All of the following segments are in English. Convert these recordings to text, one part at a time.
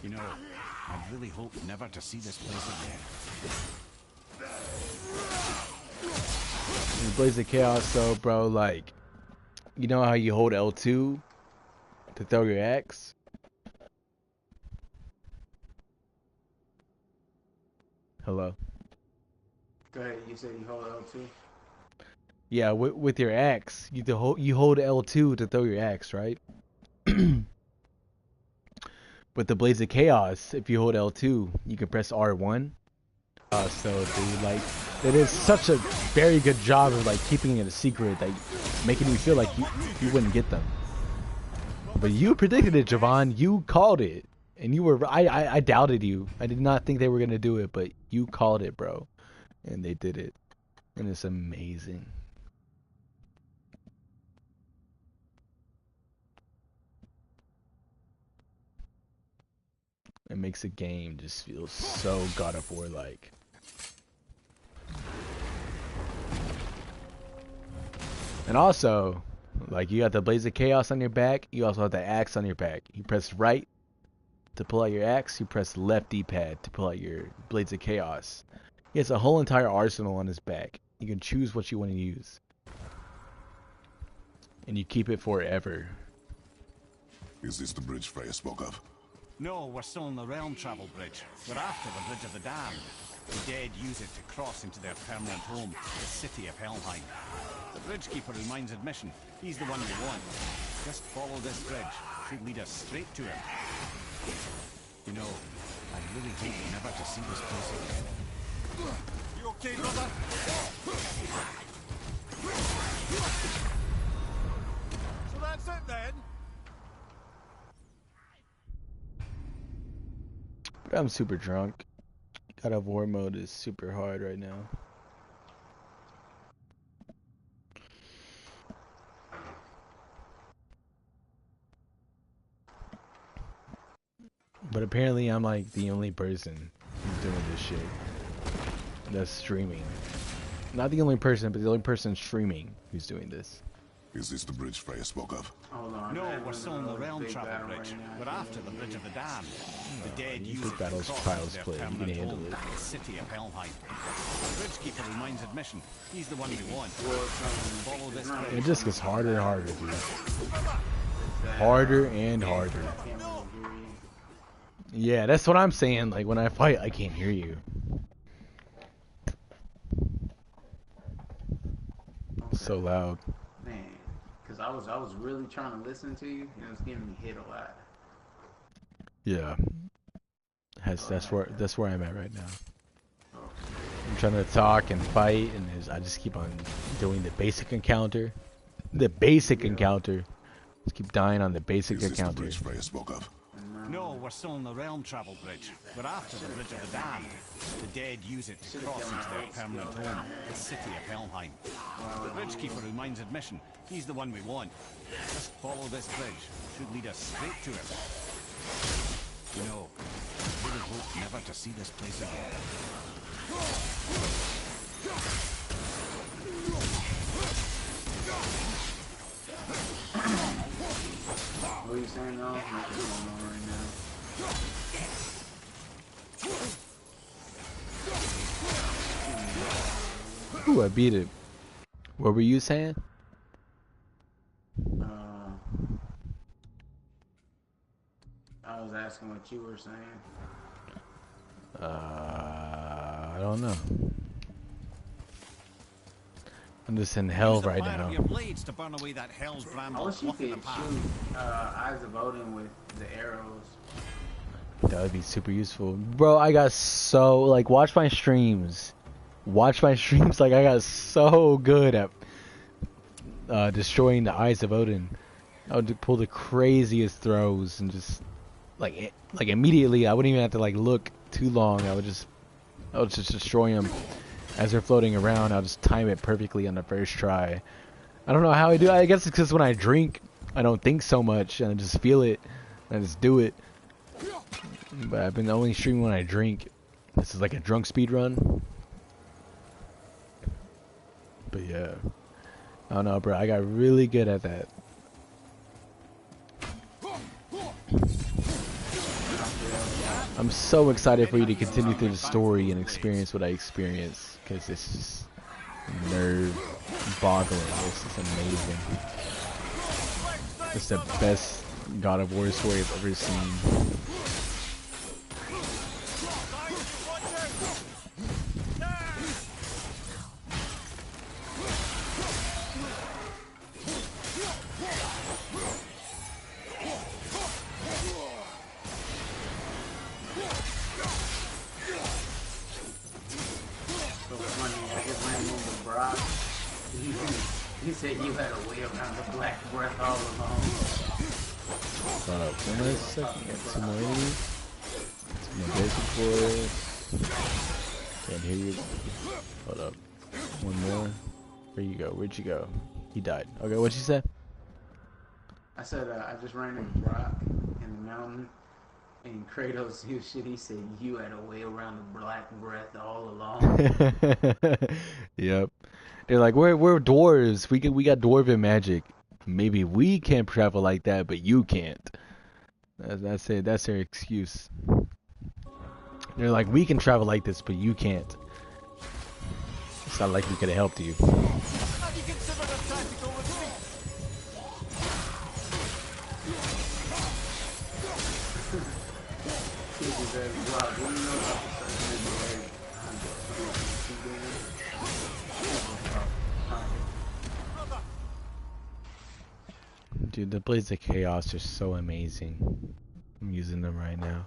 You know, I really hope never to see this place again. In Blaze of Chaos, though, bro, like, you know how you hold L2 to throw your axe? Hello? Go ahead, you said you hold L2? Yeah, with your axe, you hold L2 to throw your axe, right? With the Blaze of Chaos, if you hold L2, you can press R1. So, dude, like, it is such a very good job of, like, keeping it a secret, like, making you feel like you wouldn't get them. But you predicted it, Javon. You called it. And you were, I doubted you. I did not think they were going to do it, but you called it, bro. And they did it. And it's amazing. It makes the game just feel so God of War like. And also, like, you got the Blaze of Chaos on your back, you also have the axe on your back. You press right to pull out your axe, you press left D-pad to pull out your Blades of Chaos. He has a whole entire arsenal on his back. You can choose what you want to use. And you keep it forever. Is this the bridge Freya spoke of? No, we're still on the Realm Travel Bridge. We're after the Bridge of the Damned. The dead use it to cross into their permanent home, the city of Helheim. The Bridgekeeper who minds admission. He's the one we want. Just follow this bridge. Should lead us straight to him. You know, I really hope never to see this place again. You okay, brother? So that's it then? But I'm super drunk. God of War mode is super hard right now. But apparently I'm like the only person who's doing this shit. That's streaming. Not the only person, but the only person streaming who's doing this. Is this the bridge Freya spoke of? Hold on. No, man, we're still on the Realm big Travel battle Bridge. right now. We're after the Bridge of the Damned. The dead use big it battles, to cross Trials into their play. You can permanent handle home, it. the city of Helheim. The Bridgekeeper who minds admission. He's the one we want. Follow this It bridge. just gets harder and harder, dude. Harder and harder. Yeah, that's what I'm saying. Like, when I fight, I can't hear you. It's so loud. Man, because I was really trying to listen to you, and it was getting me hit a lot. Yeah. That's where I'm at right now. I'm trying to talk and fight, and I just keep on doing the basic encounter. The basic encounter. Just keep dying on the basic Is this the encounter. bridge Freya spoke of? No, we're still on the Realm Travel Bridge. We're after the Bridge of the Damned. The dead use it to cross into their permanent home, the city of Helheim. The Bridgekeeper who minds admission. He's the one we want. Just follow this bridge. Should lead us straight to him. You know, I really hope never to see this place again. What are you saying now? What's going on right now? Ooh, I beat it. What were you saying? I was asking what you were saying. I don't know. I'm just in hell right now. Your blades to burn away that hell's I bramble wish you fluff in could the path. shoot Eyes of Odin with the arrows. That would be super useful. Bro, I got so, like, watch my streams. Watch my streams, like, I got so good at destroying the Eyes of Odin. I would pull the craziest throws and just, like immediately, I wouldn't even have to, like, look too long. I would just destroy them as they're floating around. I'll just time it perfectly on the first try. I don't know how I do it. I guess it's because when I drink, I don't think so much, and I just feel it, and I just do it. But I've been only streaming when I drink. This is like a drunk speed run. But yeah. I don't know, bro. I got really good at that. I'm so excited for you to continue through the story and experience what I experienced, because it's just nerve-boggling. It's just amazing. It's the best God of War story I've ever seen. He said you had a way around the black breath all along. Hold up, one more second. Get some more enemies. Some more basic boys. Can't hear you. Hold up. One more. Where you go? Where'd you go? He died. Okay, what'd you say? I said I just ran into Brock in the mountain, and Kratos, he said you had a way around the black breath all along. Yep. They're like, we're dwarves. We got dwarven magic. Maybe we can travel like that, but you can't. That's it. That's their excuse. They're like, we can travel like this, but you can't. It's not like we could have helped you. Have you considered a tactical retreat? He said, Brock, what do you know about the Serpent in the Lake? Dude, the Blades of Chaos are so amazing. I'm using them right now.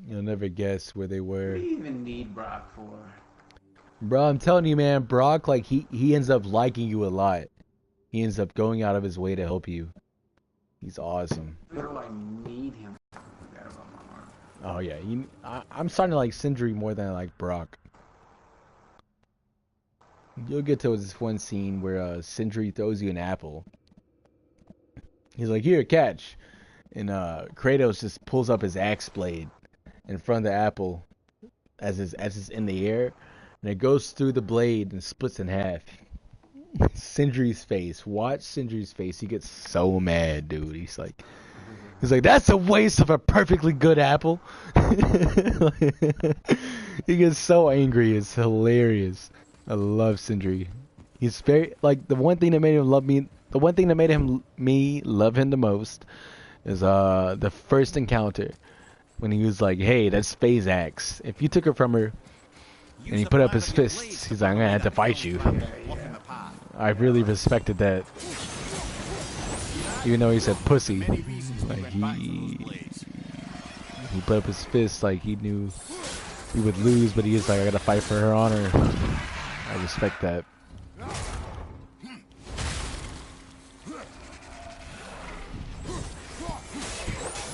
You'll never guess where they were. What do you even need Brock for? Bro, I'm telling you, man, Brock, like, he ends up liking you a lot. He ends up going out of his way to help you. He's awesome. What do I need him for? I forgot about my arm. Oh, yeah. I'm starting to like Sindri more than I like Brock. You'll get to this one scene where Sindri throws you an apple. He's like, here, catch. And Kratos just pulls up his axe blade in front of the apple as it's in the air. And it goes through the blade and splits in half. Sindri's face. Watch Sindri's face. He gets so mad, dude. He's like, that's a waste of a perfectly good apple. He gets so angry. It's hilarious. I love Sindri. He's very, like, the one thing that made me love him the most is the first encounter when he was like, hey, that's Faye's axe. If you took her from her and he put up his fists, he's like, I'm gonna have to fight you. I really respected that. Even though he said pussy, like he put up his fists like he knew he would lose, but he was like, I gotta fight for her honor. I respect that.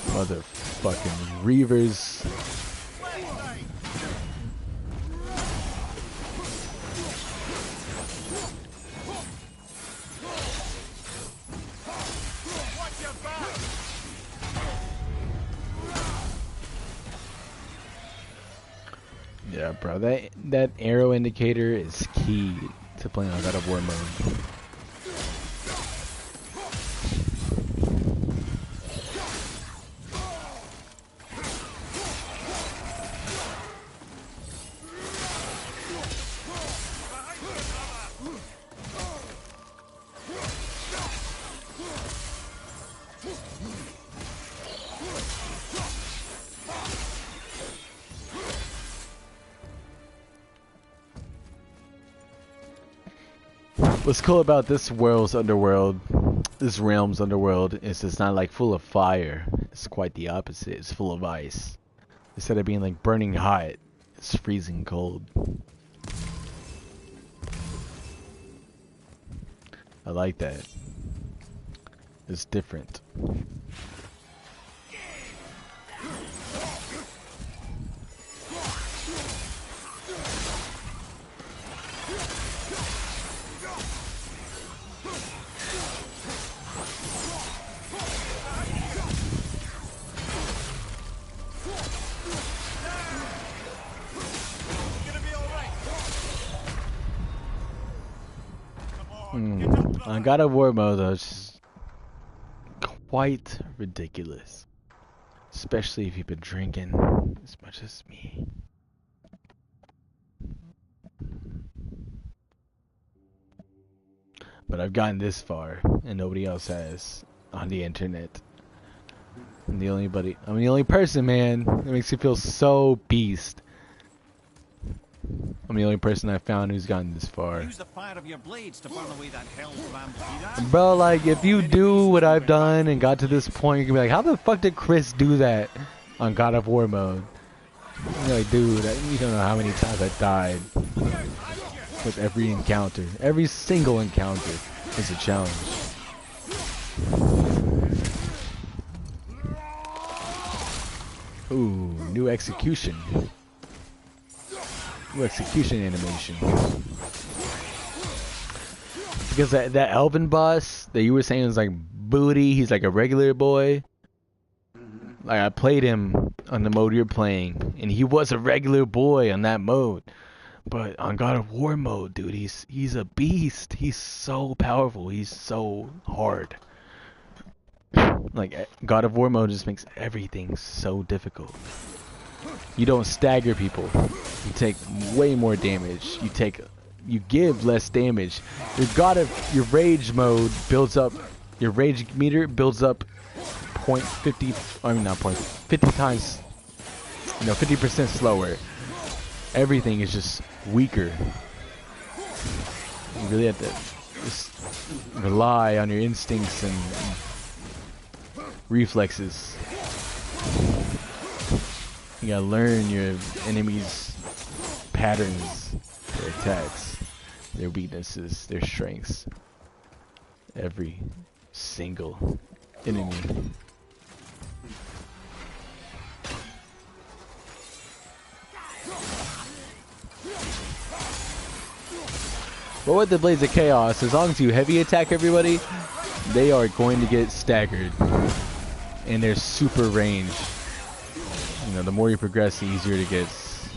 Motherfucking Reavers. Yeah, bro, that arrow indicator is key to playing on God of War mode. What's cool about this realm's underworld is it's not like full of fire. It's quite the opposite. It's full of ice. Instead of being like burning hot, it's freezing cold. I like that. It's different. On God of War mode though, quite ridiculous. Especially if you've been drinking as much as me. But I've gotten this far, and nobody else has on the internet. I'm the only person, man. It makes me feel so beast. I'm the only person I've found who's gotten this far. Use the fire of your blades to burn away that hell's rampant. Bro, like, if you do what I've done and got to this point, you can be like, how the fuck did Chris do that on God of War mode? You're like, dude, you don't know how many times I died with every encounter. Every single encounter is a challenge. Ooh, new execution. New execution animation. Because that elven boss that you were saying was like booty, he's like a regular boy. Like, I played him on the mode you're playing, and he was a regular boy on that mode. But on God of War mode, dude, he's a beast. He's so powerful. He's so hard. Like, God of War mode just makes everything so difficult. You don't stagger people. You take way more damage. You give less damage. Your rage mode builds up. Your rage meter builds up 50 times. 50% slower. Everything is just weaker. You really have to just rely on your instincts and reflexes. You gotta learn your enemies' patterns, their attacks, their weaknesses, their strengths. Every single enemy. But with the Blades of Chaos, as long as you heavy attack everybody, they are going to get staggered. And they're super ranged. The more you progress, the easier it gets.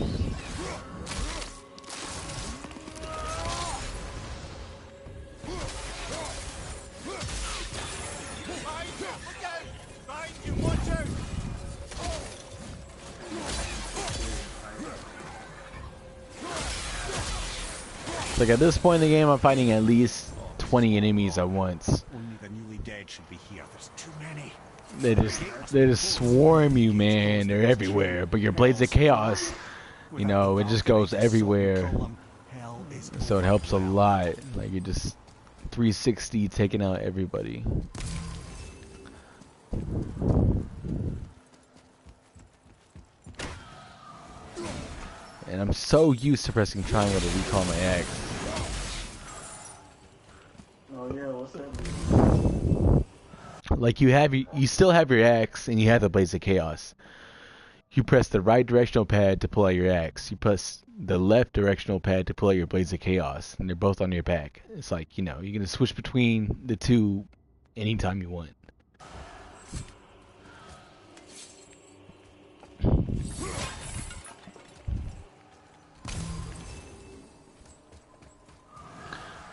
Like, at this point in the game, I'm fighting at least 20 enemies at once. Only the newly dead should be here. There's too many. They just swarm you, man. They're everywhere. But your Blades of Chaos, it just goes everywhere. So it helps a lot. Like, you're just 360 taking out everybody. And I'm so used to pressing triangle to recall my axe. Oh yeah, what's that? Like, you still have your axe and you have the Blades of Chaos. You press the right directional pad to pull out your axe. You press the left directional pad to pull out your Blades of Chaos, and they're both on your back. It's like, you're gonna switch between the two anytime you want.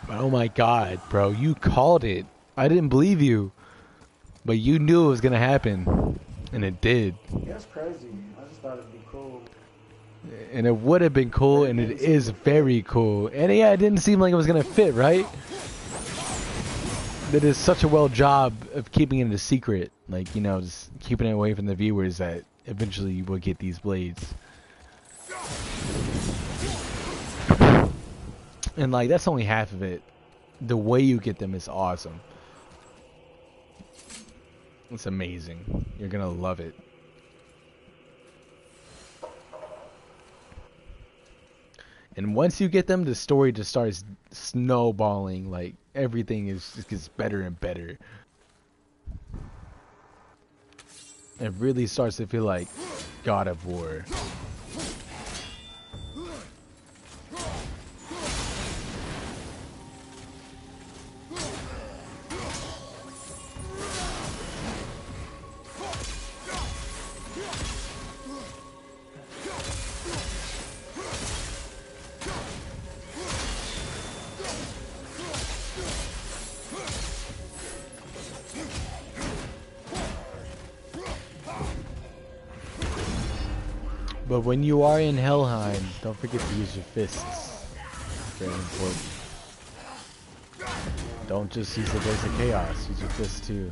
Oh my god, bro, you called it. I didn't believe you. But you knew it was gonna happen. And it did. Yeah, that's crazy. I just thought it'd be cool. And it would have been cool, and it is very cool. And yeah, it didn't seem like it was gonna fit, right? They did such a well job of keeping it a secret. Like, just keeping it away from the viewers that eventually you will get these blades. And like, that's only half of it. The way you get them is awesome. It's amazing. You're gonna love it. And once you get them, the story just starts snowballing. Like, everything just gets better and better. It really starts to feel like God of War. But when you are in Helheim, don't forget to use your fists. Very important. Don't just use the Blaze of Chaos, use your fists too.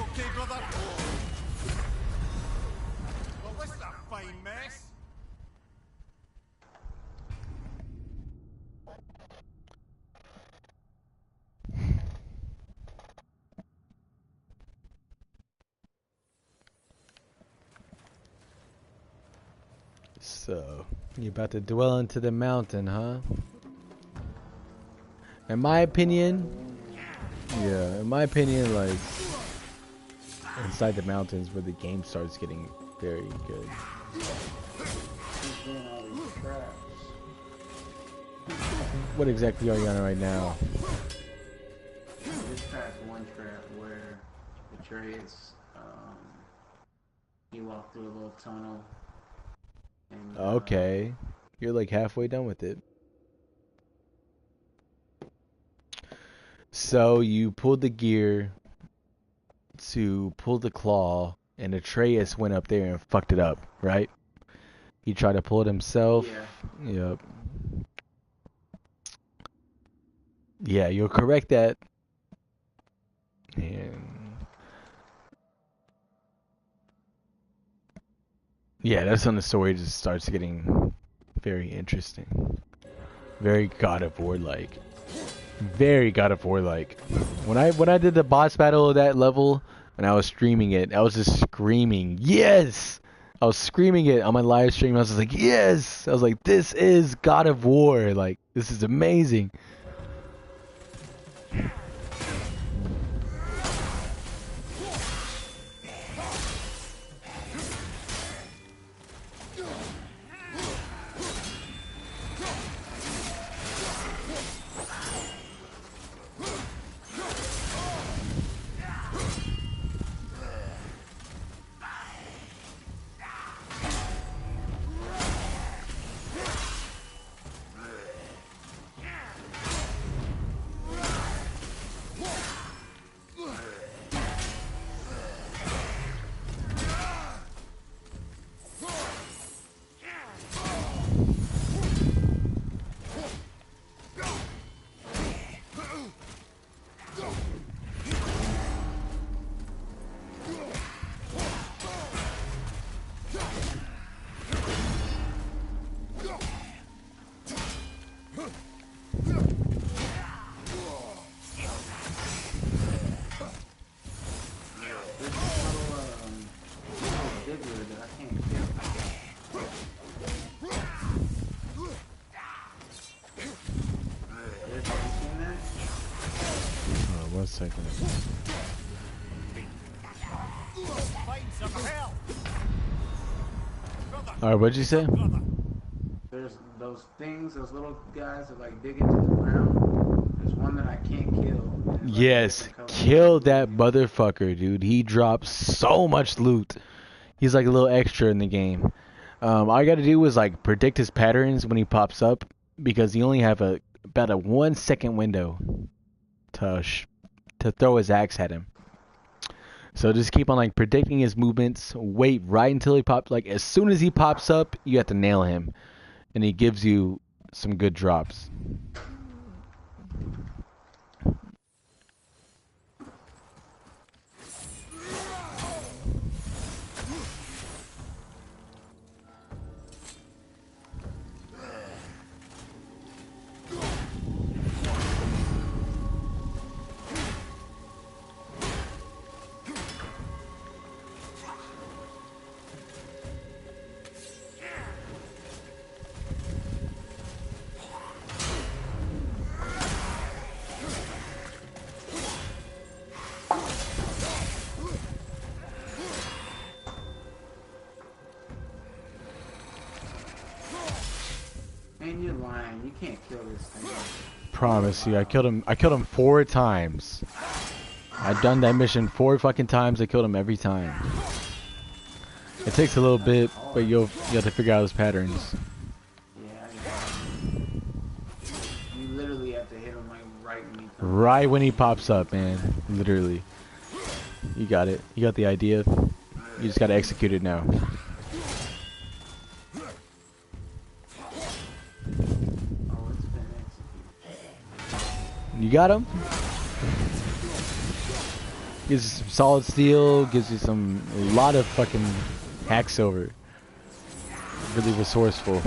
Okay, brother? Well, this is a fine mess. So, you about to dwell into the mountain, huh? In my opinion, like, inside the mountains where the game starts getting very good. He's doing all these traps. What exactly are you on right now? This trap's one trap where Atreus, he walked through a little tunnel. And, Okay, you're like halfway done with it. So you pulled the gear to pull the claw, and Atreus went up there and fucked it up, right? He tried to pull it himself. Yeah. Yep. Yeah, you'll correct that. And yeah, that's when the story just starts getting very interesting. Very God of War like. Very God of War like. When I did the boss battle of that level and I was streaming it, I was just screaming, yes! I was screaming it on my live stream. I was just like, yes! I was like, this is God of War. Like, this is amazing. One second. Alright, what'd you say? There's those things, those little guys that like dig into the ground. There's one that I can't kill. Yes, kill that motherfucker, dude. He drops so much loot. He's like a little extra in the game. All I gotta do is like predict his patterns when he pops up, because he only have about a 1 second window to throw his axe at him. So just keep on like predicting his movements. Wait right until he pops. Like as soon as he pops up, you have to nail him, and he gives you some good drops. Man, you're lying. You can't kill this thing. Promise you, I killed him 4 times. I've done that mission 4 fucking times. I killed him every time. It takes a little bit, but you have to figure out his patterns. Yeah, you literally have to hit him like right when he comes. Right when he pops up, man. Literally. You got it. You got the idea. You just gotta execute it now. Oh, it's been executed. You got him? Gives you some solid steel, gives you a lot of fucking hack silver. Really resourceful.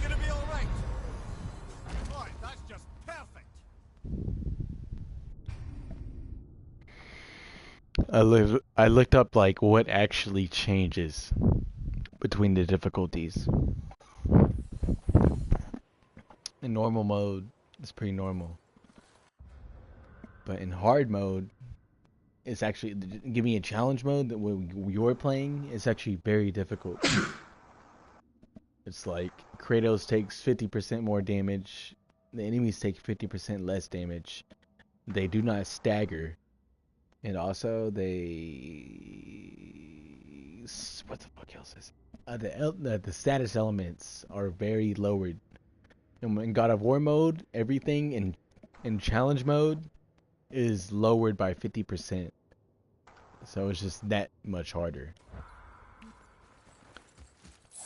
Gonna be all right. Right, that's just perfect. I looked up like what actually changes between the difficulties. In normal mode, it's pretty normal. But in hard mode, it's actually give me a challenge mode that when you're playing, it's actually very difficult. It's like Kratos takes 50% more damage, the enemies take 50% less damage. They do not stagger. And also, what the fuck else is the status elements are very lowered. And in God of War mode, everything in challenge mode is lowered by 50%. So it's just that much harder.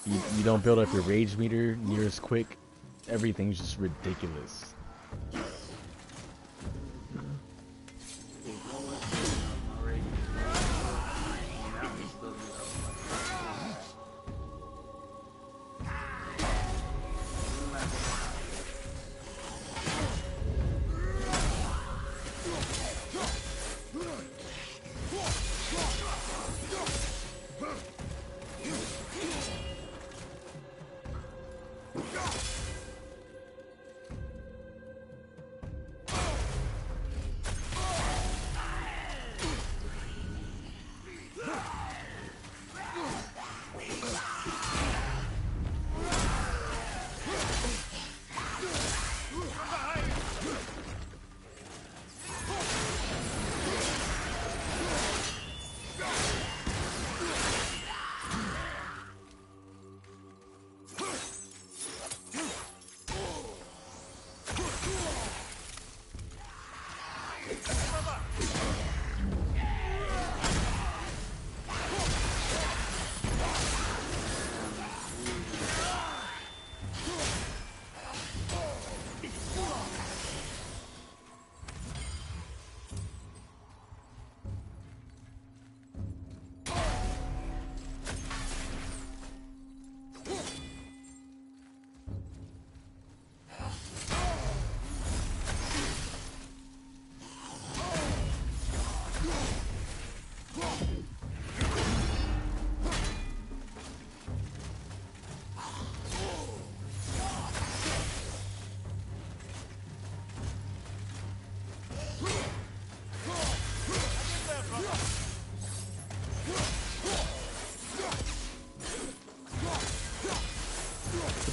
You don't build up your rage meter near as quick. Everything's just ridiculous.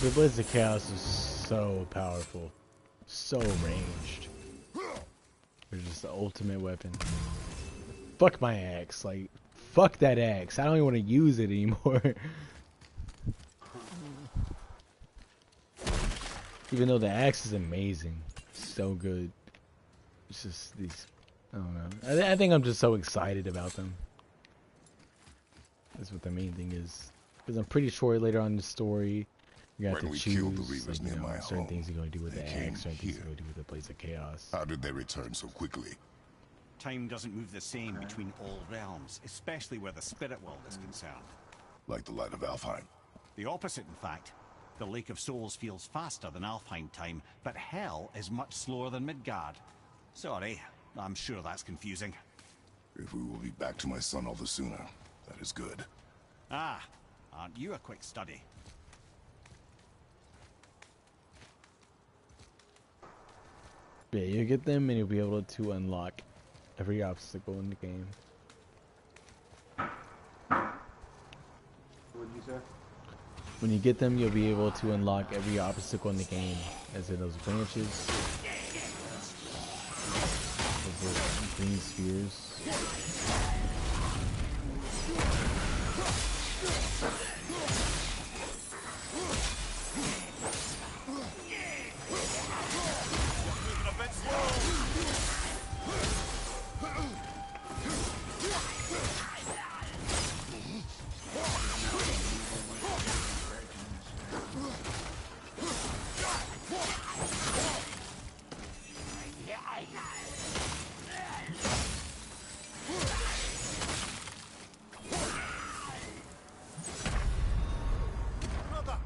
The Blades of Chaos is so powerful. So ranged. They're just the ultimate weapon. Fuck my axe. Like, fuck that axe. I don't even want to use it anymore. Even though the axe is amazing. So good. It's just these... I don't know. I think I'm just so excited about them. That's what the main thing is. Because I'm pretty sure later on in the story... You have to choose like, certain things you're going to do with the axe, certain things you're going to do with the Blades of Chaos. How did they return so quickly? Time doesn't move the same Okay. between all realms, especially where the spirit world is concerned. Like the light of Alfheim. The opposite, in fact. The Lake of Souls feels faster than Alfheim time, but Hell is much slower than Midgard. Sorry, I'm sure that's confusing. If we will be back to my son all the sooner, that is good. Ah, aren't you a quick study? Yeah, you get them and you'll be able to unlock every obstacle in the game. What'd you say? When you get them, you'll be able to unlock every obstacle in the game, as in those branches, those green spheres. Moving a bit slow. Brother!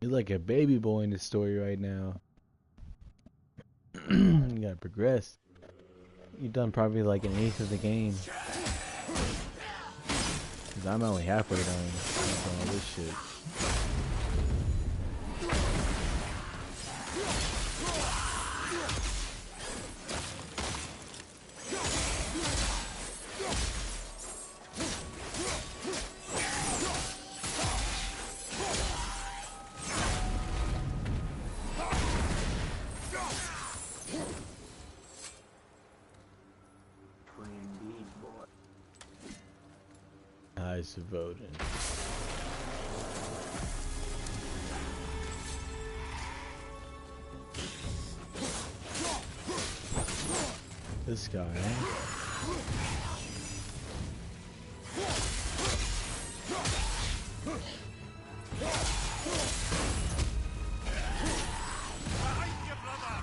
You're like a baby boy in the story right now. You gotta progress. You've done probably like an eighth of the game. Cause I'm only halfway done with all this shit. Indeed, boy. Eyes of Odin. This guy. Behind you, brother!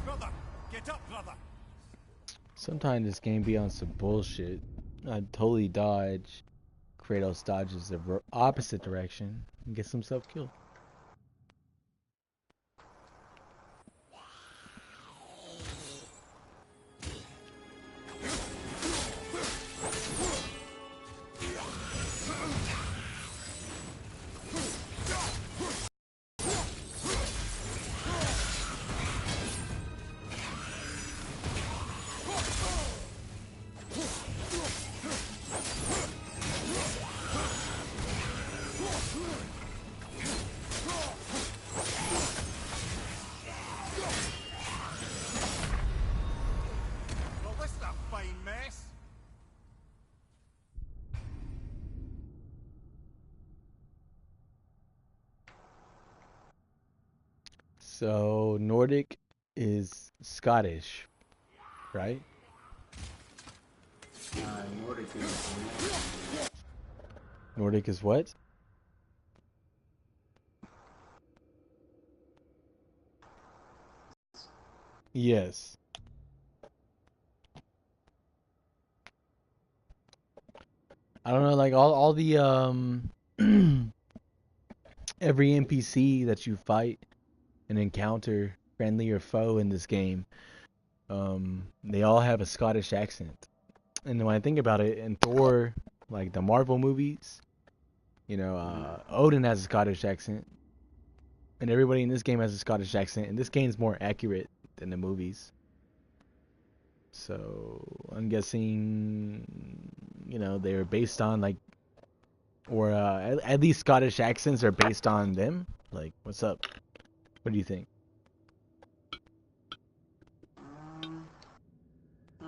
Brother! Get up, brother! Sometimes this game be on some bullshit. I totally dodge. Kratos dodges the opposite direction and gets himself killed. Well, this is a fine mess! So Nordic is Scottish, right? Nordic is Nordic is what? Yes. I don't know, like all the every NPC that you fight and encounter, friendly or foe in this game, they all have a Scottish accent. And when I think about it, in Thor, like the Marvel movies, you know, Odin has a Scottish accent, and everybody in this game has a Scottish accent, and this game's more accurate than the movies. So I'm guessing, you know, they're based on like, or at least Scottish accents are based on them. Like, what's up? What do you think?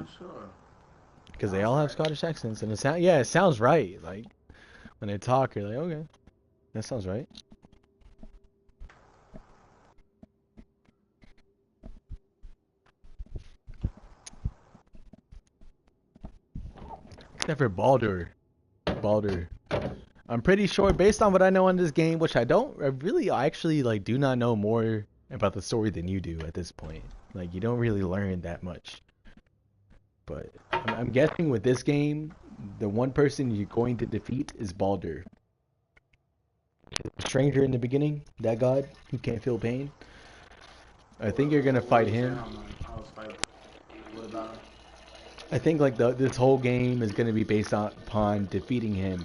not sure. Because they all have Scottish accents, and it sounds right. Like when they talk, you're like, okay, that sounds right. Except for Baldur. Baldur. I'm pretty sure, based on what I know on this game, which I actually like do not know more about the story than you do at this point. Like, you don't really learn that much. But I'm guessing with this game, the one person you're going to defeat is Baldur. The stranger in the beginning, that god who can't feel pain. I think you're gonna fight him. I was fighting. What about him? I think like this whole game is gonna be based upon defeating him.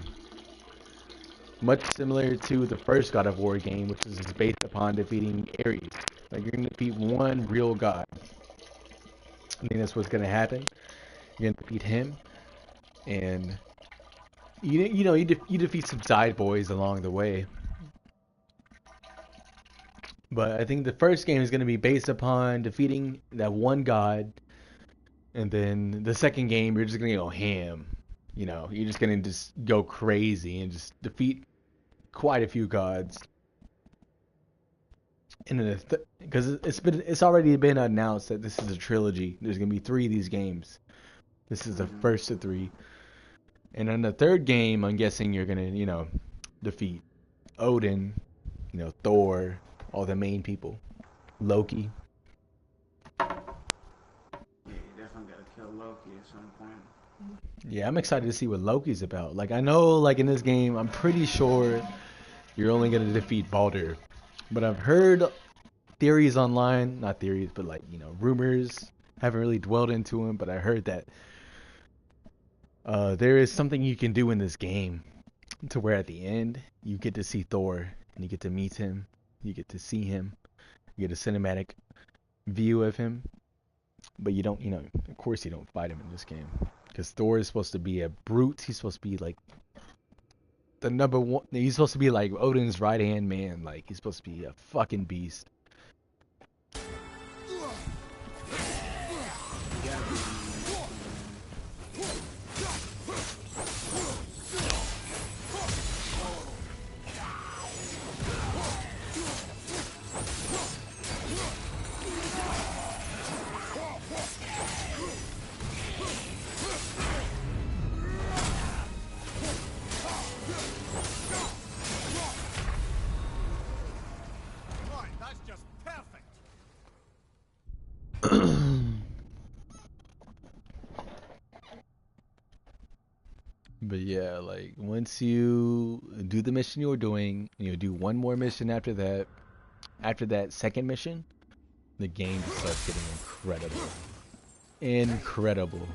Much similar to the first God of War game, which is based upon defeating Ares. Like, you're gonna defeat one real god. I think that's what's gonna happen. You're gonna defeat him, and you defeat some side boys along the way. But I think the first game is gonna be based upon defeating that one god, and then the second game you're just gonna go ham. You know, you're just gonna just go crazy and just defeat quite a few gods. And then because it's already been announced that this is a trilogy. There's gonna be 3 of these games. This is the first of 3. And in the third game, I'm guessing you're gonna, defeat Odin, Thor, all the main people, Loki. Yeah, you definitely gotta kill Loki at some point. Yeah, I'm excited to see what Loki's about. Like, I know, like, in this game, I'm pretty sure you're only gonna defeat Baldur. But I've heard theories online, not theories, but like, rumors. Haven't really dwelled into them, but I heard that there is something you can do in this game to where at the end you get to see Thor and you get to meet him, you get to see him, you get a cinematic view of him, but you don't, of course you don't fight him in this game because Thor is supposed to be a brute. He's supposed to be like the number one. He's supposed to be like Odin's right hand man. Like, he's supposed to be a fucking beast. But yeah, like, once you do the mission you're doing, and you do one more mission after that second mission, the game just starts getting incredible. Incredible.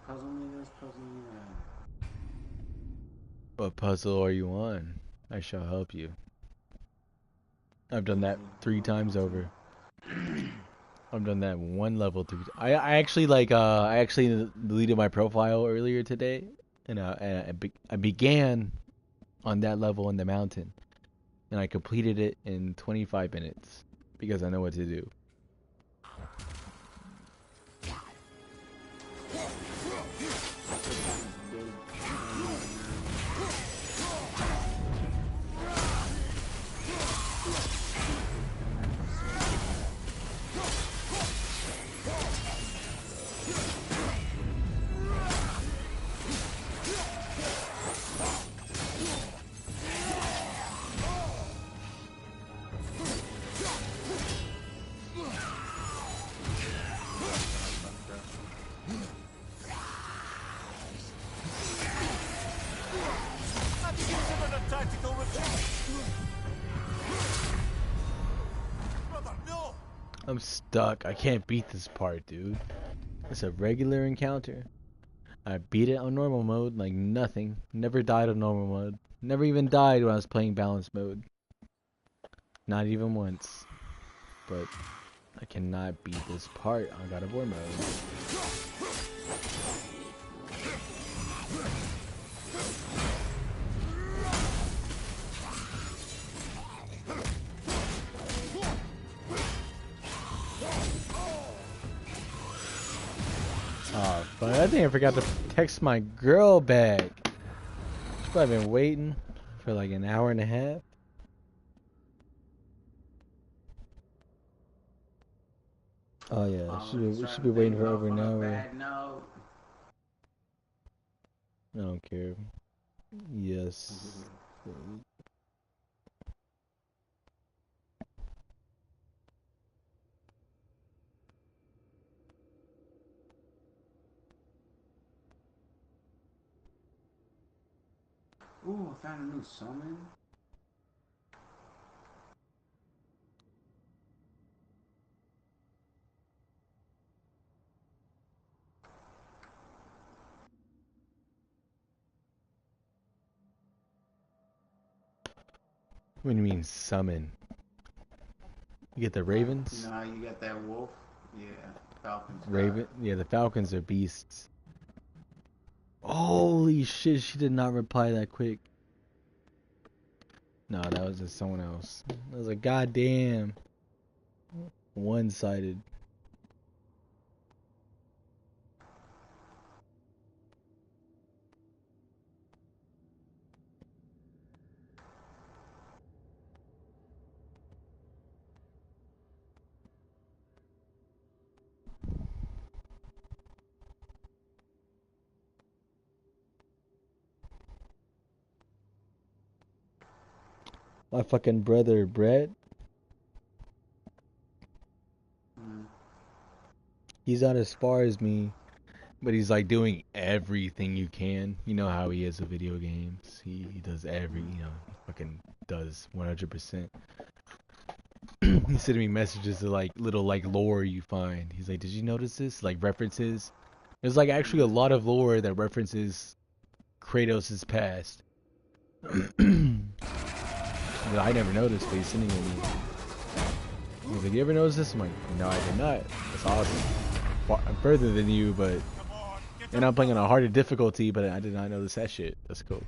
Puzzle me this, puzzle me that. What puzzle are you on? I shall help you. I've done that 3 times over. I've done that one level 3. I actually I actually deleted my profile earlier today, and I began on that level in the mountain, and I completed it in 25 minutes because I know what to do. I'm stuck. I can't beat this part, dude. It's a regular encounter. I beat it on normal mode like nothing. Never died on normal mode. Never even died when I was playing balance mode. Not even once. But I cannot beat this part on God of War mode. fun. I think I forgot to text my girl back. She's probably been waiting for like an hour and a half. Oh yeah, should be waiting for over an hour. I don't care. Yes. Ooh, I found a new summon. What do you mean summon? You get the ravens? You know how you got that wolf? Yeah, falcons. Raven? Yeah, the falcons are beasts. Holy shit, she did not reply that quick. No, that was just someone else. That was a goddamn one-sided. My fucking brother, Brett. He's not as far as me, but he's like doing everything you can. You know how he is with video games. He does fucking does 100%. He's sending me messages of like little like lore you find. He's like, did you notice this? Like references. There's like actually a lot of lore that references Kratos' past. That I never noticed, but he's sending it to me. He's like, you ever notice this? I'm like, no, I did not. That's awesome. I'm further than you, but... And I'm playing on a harder difficulty, but I did not notice that shit. That's cool.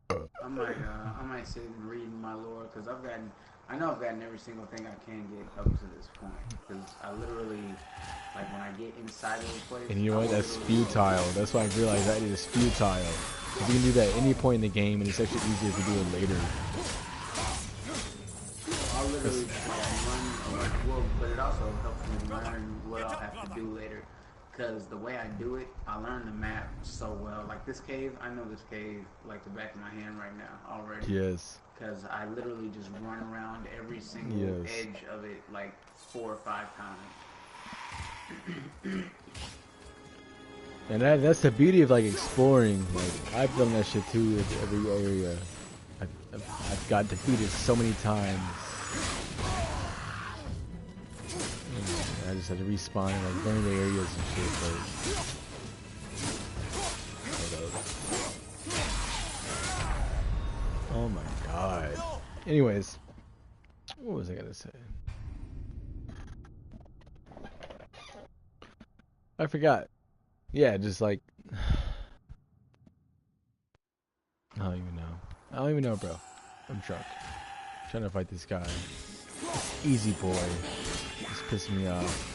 I might sit and read my lore, because I know I've gotten every single thing I can get up to this point. Because I literally, like when I get inside of the place... And you know what? That's futile. That's why I realized that is futile. Because you can do that at any point in the game, and it's actually easier to do it later. I'll literally run, but it also helps me learn what I'll have to do later. Because the way I do it, I learn the map so well. Like this cave, I know this cave like the back of my hand right now already. Yes. Because I literally just run around every single edge of it like 4 or 5 times. And that's the beauty of like exploring. Like I've done that shit too with every area. I've got defeated so many times. And I just had to respawn and like learn the areas and shit. Oh my god. Anyways, what was I gonna say? I forgot. Yeah, just like I don't even know. I don't even know, bro. I'm drunk. I'm trying to fight this guy. Easy boy. He's pissing me off.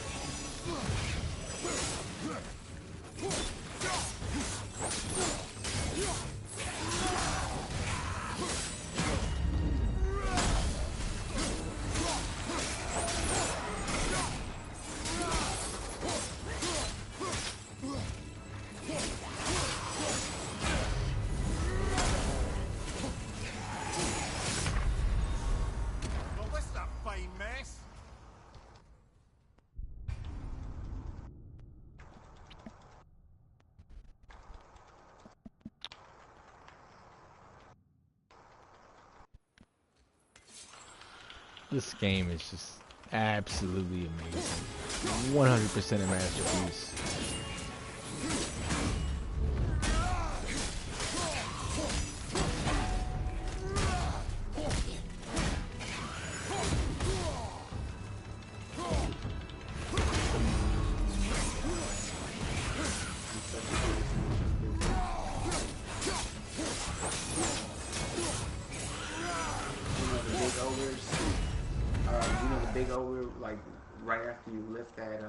This game is just absolutely amazing. 100% a masterpiece. right after you lift that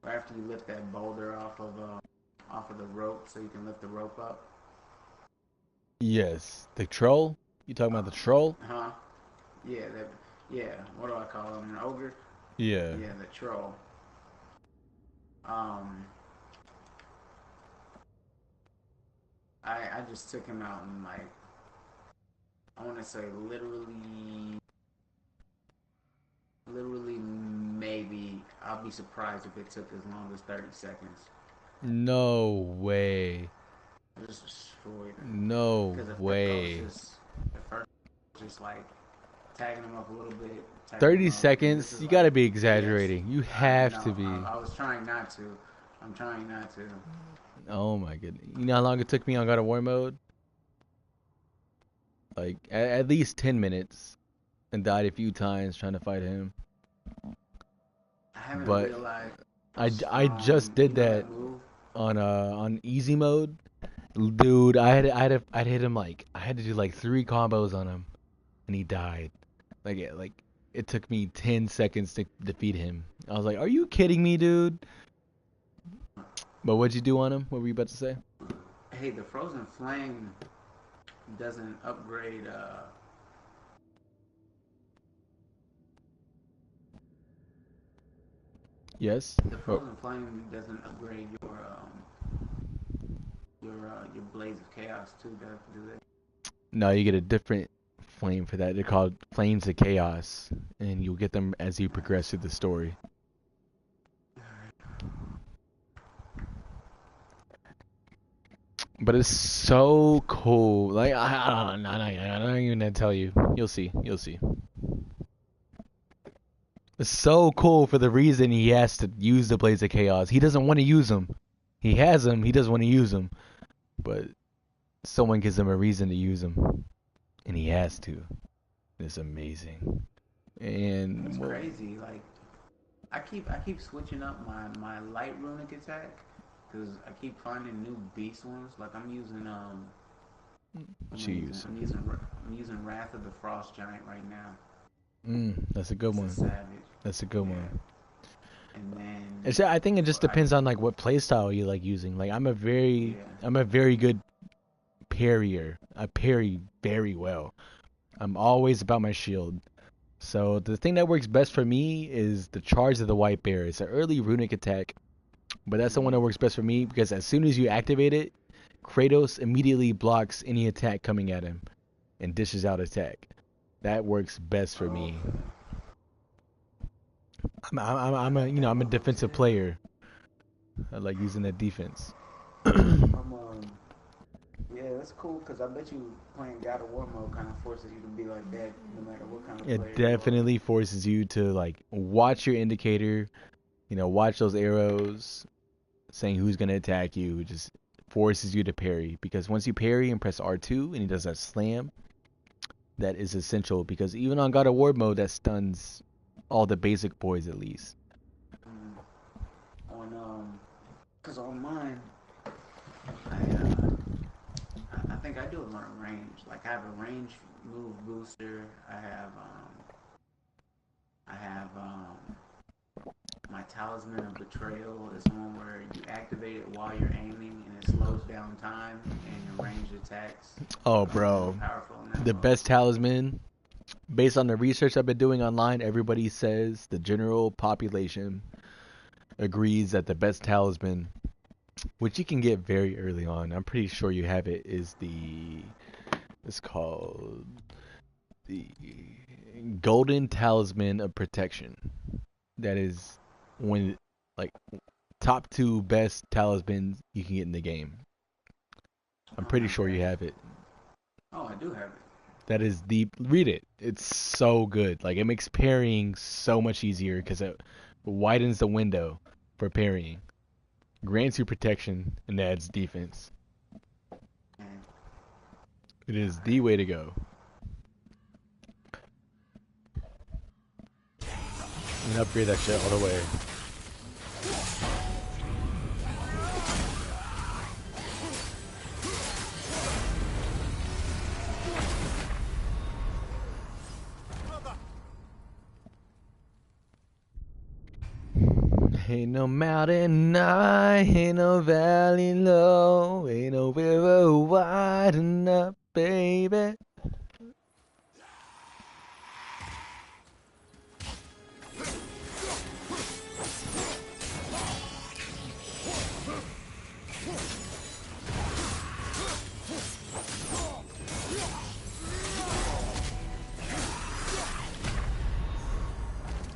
right after you lift that boulder off of the rope, so you can lift the rope up. Yes. The troll? You talking about the troll? Huh? Yeah, that. Yeah. What do I call him? An ogre? Yeah. Yeah, the troll. Um, I just took him out in like, I want to say literally maybe, I'll be surprised if it took as long as 30 seconds. No way. I just destroyed him. No Because at way. first I was just like tagging him up a little bit. 30 This seconds? is You like, gotta be yes, exaggerating. You have to be. I was trying not to. I'm trying not to. Oh my goodness. You know how long it took me on God of War mode? Like, at least 10 minutes. And died a few times trying to fight him. I haven't But realized. I just did that on easy mode. Dude, I'd hit him like, I had to do like 3 combos on him. And he died. Like, it took me 10 seconds to defeat him. I was like, are you kidding me, dude? But what'd you do on him? What were you about to say? Hey, the Frozen Flame doesn't upgrade. Yes? The Frozen Flame doesn't upgrade your Blades of Chaos too, do they? No, you get a different flame for that. They're called Flames of Chaos. And you'll get them as you progress through the story. But it's so cool. Like, I don't even know to tell you. You'll see. You'll see. It's so cool for the reason he has to use the Blades of Chaos. He doesn't want to use them. He has them. He doesn't want to use them. But someone gives him a reason to use them. And he has to. It's amazing. And It's crazy. Like, I keep switching up my light runic attack. Because I keep finding new beast ones. Like I'm using Jeez. I'm using Wrath of the Frost Giant right now. That's a good one. Savage. That's a good one. And then I think it just depends on like what playstyle you like using. Like I'm a very good parrier. I parry very well. I'm always about my shield. So the thing that works best for me is the Charge of the White Bear. It's an early runic attack. But that's the one that works best for me because as soon as you activate it, Kratos immediately blocks any attack coming at him and dishes out attack. That works best for me. I'm a defensive player. I like using that defense. Yeah, that's cool because I bet you playing God of War mode kind of forces you to be like that no matter what kind of player It definitely forces you to like watch your indicator, watch those arrows saying who's going to attack you. It just forces you to parry because once you parry and press R2 and he does that slam, that is essential because even on God of War mode that stuns all the basic boys at least. Because on mine, I think I do a lot of range. Like I have a range move booster. I have my Talisman of Betrayal is one where you activate it while you're aiming and it slows down time and your ranged attacks. Oh, bro. The best talisman, based on the research I've been doing online, everybody says the general population agrees that the best talisman, which you can get very early on, I'm pretty sure you have it, is it's called the Golden Talisman of Protection. That is top 2 best talismans you can get in the game. I'm pretty sure you have it. Oh, I do have it. That is read it. It's so good. Like it makes parrying so much easier because it widens the window for parrying, grants you protection, and adds defense. It is the way to go. And upgrade that shit all the way. Ain't no mountain high, ain't no valley low, ain't no river wide enough, baby.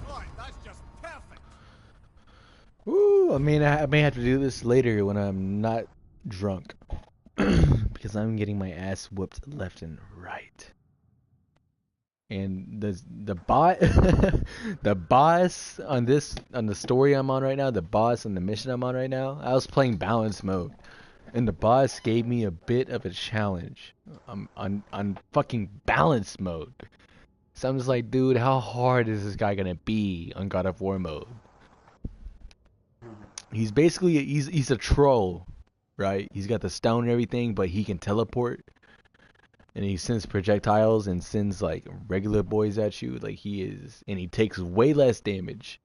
Right, that's just perfect. Ooh, I mean, I may have to do this later when I'm not drunk. Because I'm getting my ass whooped left and right. And the bot, the boss on the story I'm on right now, the boss on the mission I'm on right now, I was playing balance mode. And the boss gave me a bit of a challenge. On fucking balance mode. So I'm just like, dude, how hard is this guy gonna be on God of War mode? He's basically he's a troll, right? He's got the stone and everything, but he can teleport, and he sends projectiles and sends like regular boys at you. Like and he takes way less damage,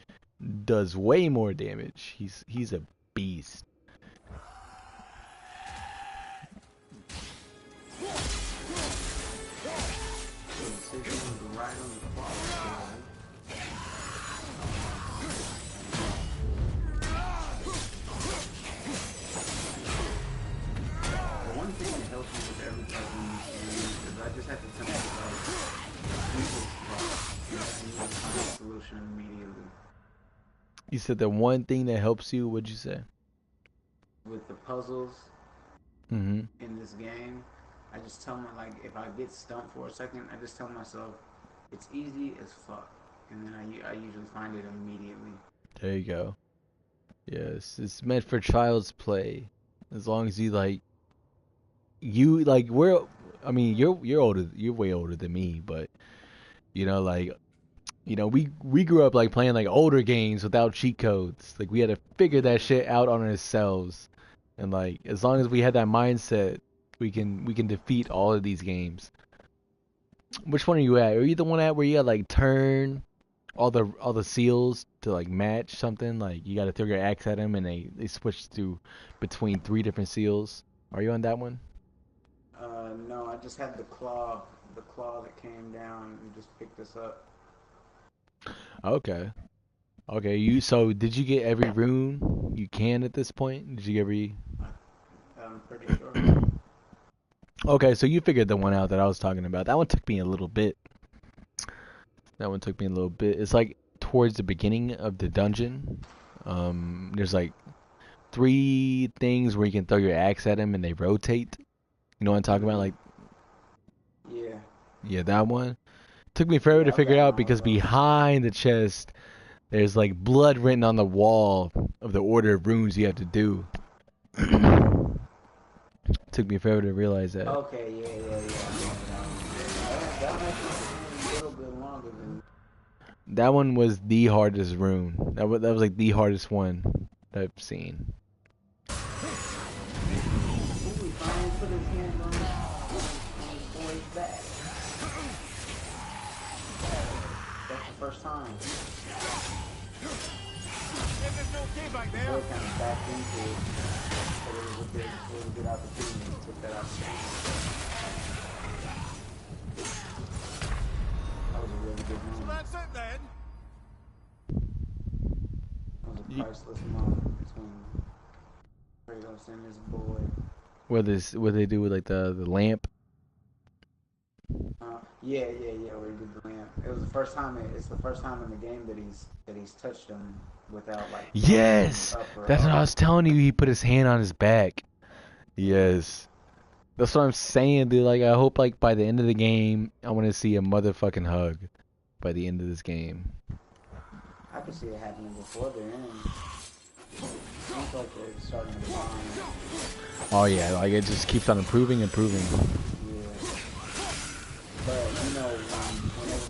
does way more damage. He's a beast. Immediately. You said the one thing that helps you, what'd you say? With the puzzles Mm-hmm. in this game, I just tell my, like, if I get stumped for a second, I just tell myself it's easy as fuck, and then I usually find it immediately. There you go. Yes, it's meant for child's play. As long as you're I mean, you're older, you're way older than me, but we grew up like playing like older games without cheat codes. Like we had to figure that shit out on ourselves. And like as long as we had that mindset, we can defeat all of these games. Which one are you at? Are you the one at where you got like turn all the seals to like match something? Like you got to throw your axe at them and they switch to between 3 different seals. Are you on that one? No, I just had the claw that came down and just picked us up. Okay. So did you get every rune you can at this point? Did you get every? I'm pretty sure. Okay, so you figured the one out that I was talking about. That one took me a little bit. It's like towards the beginning of the dungeon. There's like 3 things where you can throw your axe at them and they rotate. You know what I'm talking about? Like, Yeah. yeah, that one. Took me forever to figure out because behind the chest, there's like blood written on the wall of the order of runes you have to do. Took me forever to realize that. Okay, yeah. That one actually a little bit longer than. That one was the hardest rune. That was like the hardest one that I've seen. Ooh, we finally put his hands on his boy's back. That's the first time. There's no key back The there. boy kind of backed into it, but it was a good opportunity to put that opportunity. That was a really good So moment. that's it then. That was a priceless moment between Kratos and his boy. What they do with like the lamp? Yeah, where he did the lamp. It was the first time. It's the first time in the game that he's touched him without like. Yes, up or that's what up. I was telling you. He put his hand on his back. Yes, that's what I'm saying, dude. Like I hope like by the end of the game, I want to see a motherfucking hug. By the end of this game. I could see it happening before the end. Seems like they're starting to bond. Oh yeah, like it just keeps on improving. Yeah. But whenever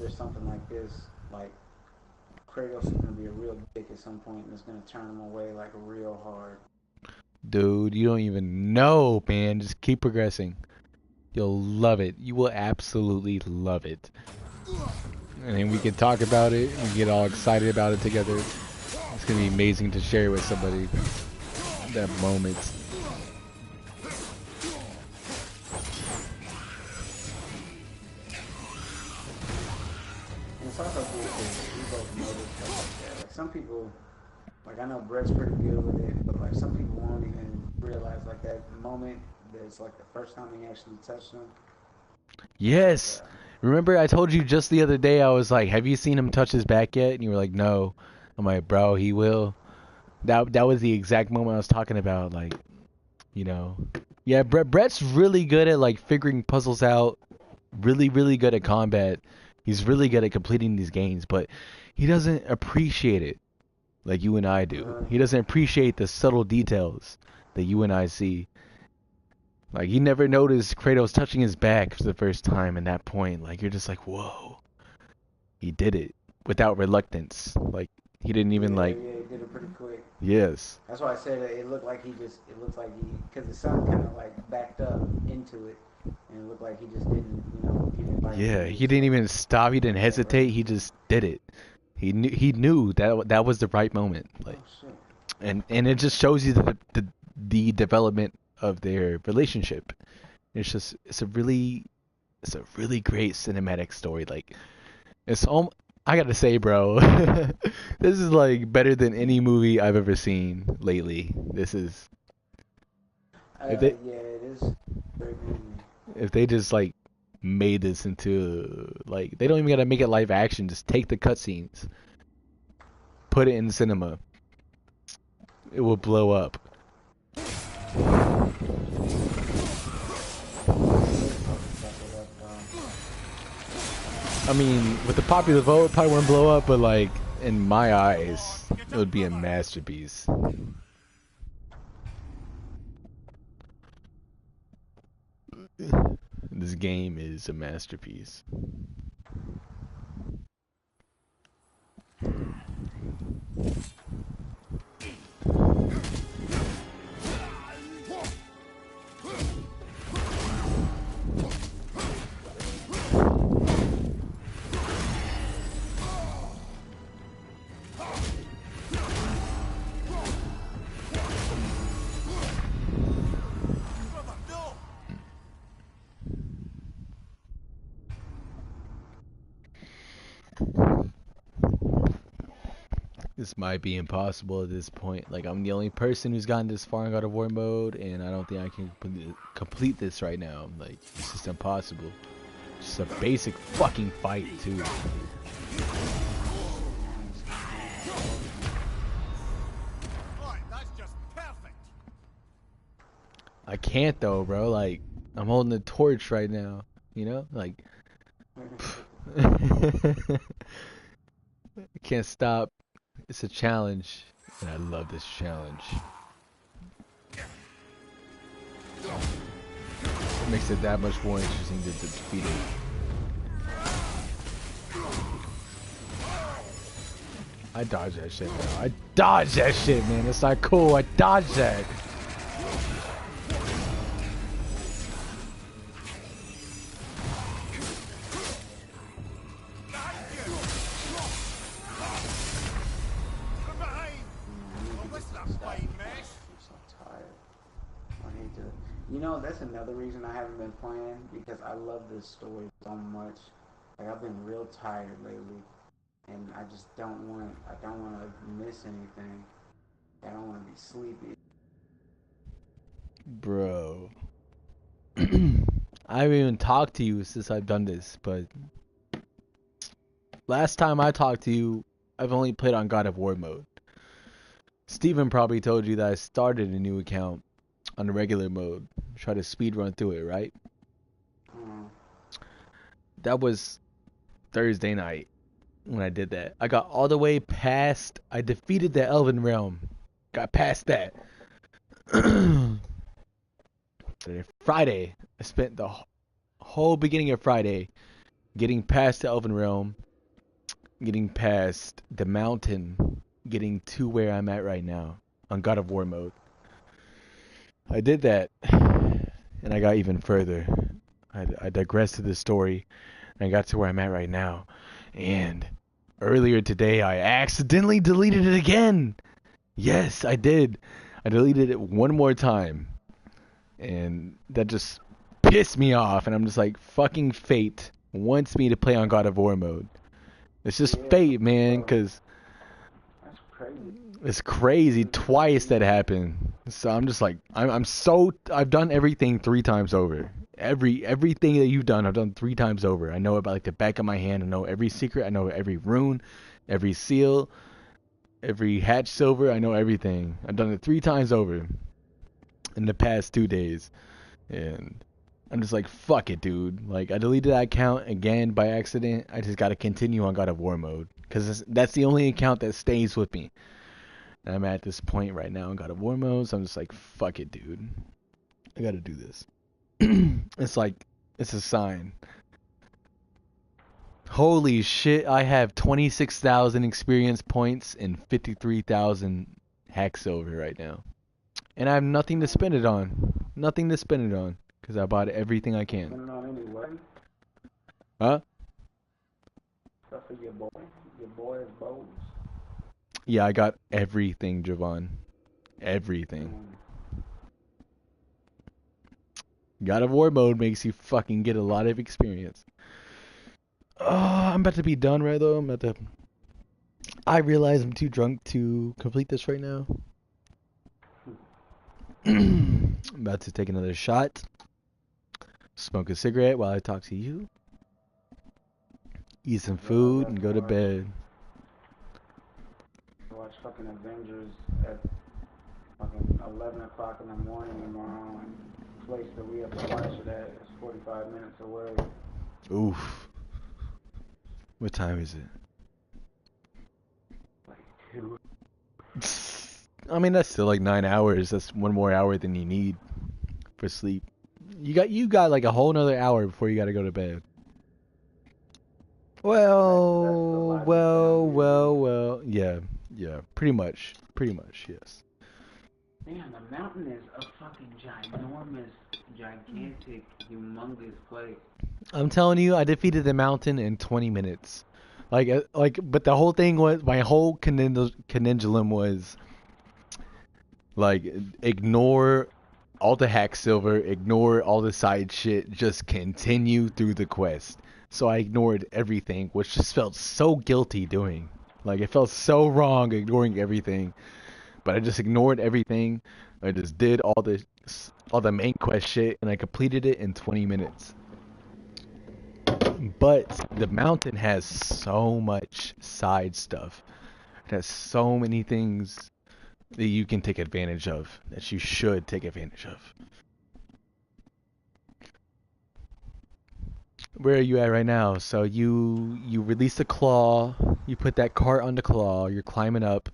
there's something like this, like Kratos is gonna be a real dick at some point, and it's gonna turn him away like real hard. Dude, you don't even know, man. Just keep progressing. You'll love it. You will absolutely love it. And then we can talk about it and get all excited about it together. It's gonna be amazing to share with somebody that moment. And it's also cool because we both notice stuff like that. Like some people, like I know Brett's pretty good with it, but like some people won't even realize like that moment that's like the first time he actually touched them. Yes. Remember I told you just the other day, I was like, have you seen him touch his back yet? And you were like, no. I'm like, bro, he will. That was the exact moment I was talking about. Like, you know. Yeah, Brett's really good at like figuring puzzles out. Really, really good at combat. He's really good at completing these games, but he doesn't appreciate it like you and I do. He doesn't appreciate the subtle details that you and I see. Like, he never noticed Kratos touching his back for the first time in that point. Like, you're just like, whoa. He did it without reluctance. Like, he didn't even Yeah, he did it pretty quick. Yes. That's why I said it looked like it looks like because the sun kind of like backed up into it, and it looked like he just didn't, he didn't like. Yeah, he didn't even stop. He didn't hesitate. He just did it. He knew that was the right moment. Like, oh, and it just shows you the development of their relationship. It's a really great cinematic story. Like, I gotta say, bro, this is like better than any movie I've ever seen lately. This is. yeah, it is very good. If they just like made this into like, they don't even gotta make it live action. Just take the cutscenes, put it in cinema. It will blow up. I mean, with the popular vote, it probably wouldn't blow up, but like, in my eyes, it would be a masterpiece. This game is a masterpiece. This might be impossible at this point. Like, I'm the only person who's gotten this far in God of War mode, and I don't think I can complete this right now. Like, it's just impossible. Just a basic fucking fight, too. That's just perfect. I can't though, bro. Like, I'm holding the torch right now. You know? Like, I can't stop. It's a challenge, and I love this challenge. It makes it that much more interesting to defeat it. I dodged that shit, bro. I dodged that shit, man. It's not cool. I dodged that. That's another reason I haven't been playing, because I love this story so much. Like, I've been real tired lately, and I just don't want to miss anything. I don't want to be sleepy. Bro. I haven't even talked to you since I've done this, but last time I talked to you, I've only played on God of War mode. Steven probably told you that I started a new account on the regular mode. Try to speed run through it, right? That was Thursday night when I did that. I got all the way past. I defeated the Elven Realm. Got past that. Friday, I spent the whole beginning of Friday getting past the Elven Realm, getting past the mountain, getting to where I'm at right now on God of War mode. I did that, and I got even further. I digressed to the story, and I got to where I'm at right now. And earlier today I accidentally deleted it again. Yes, I did. I deleted it one more time. And that just pissed me off. And I'm just like, fucking fate wants me to play on God of War mode. It's just fate, man, because That's crazy. it's crazy. Twice that happened. So I'm just like, I've done everything 3 times over. Everything that you've done, I've done 3 times over. I know about like the back of my hand. I know every secret. I know every rune, every seal, every hatch silver. I know everything. I've done it 3 times over in the past 2 days. And I'm just like, fuck it, dude. Like, I deleted that account again by accident. I just gotta continue on God of War mode. Because that's the only account that stays with me. And I'm at this point right now in God of War mode. So I'm just like, fuck it, dude. I gotta do this. It's like, it's a sign. Holy shit, I have 26,000 experience points and 53,000 hack silver right now. And I have nothing to spend it on. Nothing to spend it on. Because I bought everything I can. Spend it on anyway. Huh? Stuff for your boy. Your boy's bows. Yeah, I got everything, Javon. Everything. God of War mode makes you fucking get a lot of experience. Oh, I'm about to be done right though. I realize I'm too drunk to complete this right now. I'm about to take another shot. Smoke a cigarette while I talk to you. Eat some food and go to bed. Watch fucking Avengers at fucking 11 o'clock in the morning tomorrow, and the place that we have to watch it at is 45 minutes away. Oof. What time is it? Like 2. I mean, that's still like 9 hours. That's 1 more hour than you need for sleep. You got like a whole nother hour before you got to go to bed. Well. Yeah. Pretty much, yes. Man, the mountain is a fucking gigantic, humongous place. I'm telling you, I defeated the mountain in 20 minutes. But the whole thing was, my whole conundrum was, like, ignore all the hack silver, ignore all the side shit, just continue through the quest. So I ignored everything, which just felt so guilty doing. Like, it felt so wrong ignoring everything. But I just ignored everything. I just did all the main quest shit, and I completed it in 20 minutes. But the mountain has so much side stuff. It has so many things that you can take advantage of, that you should take advantage of. Where are you at right now? So you release the claw, you put that cart on the claw, you're climbing up.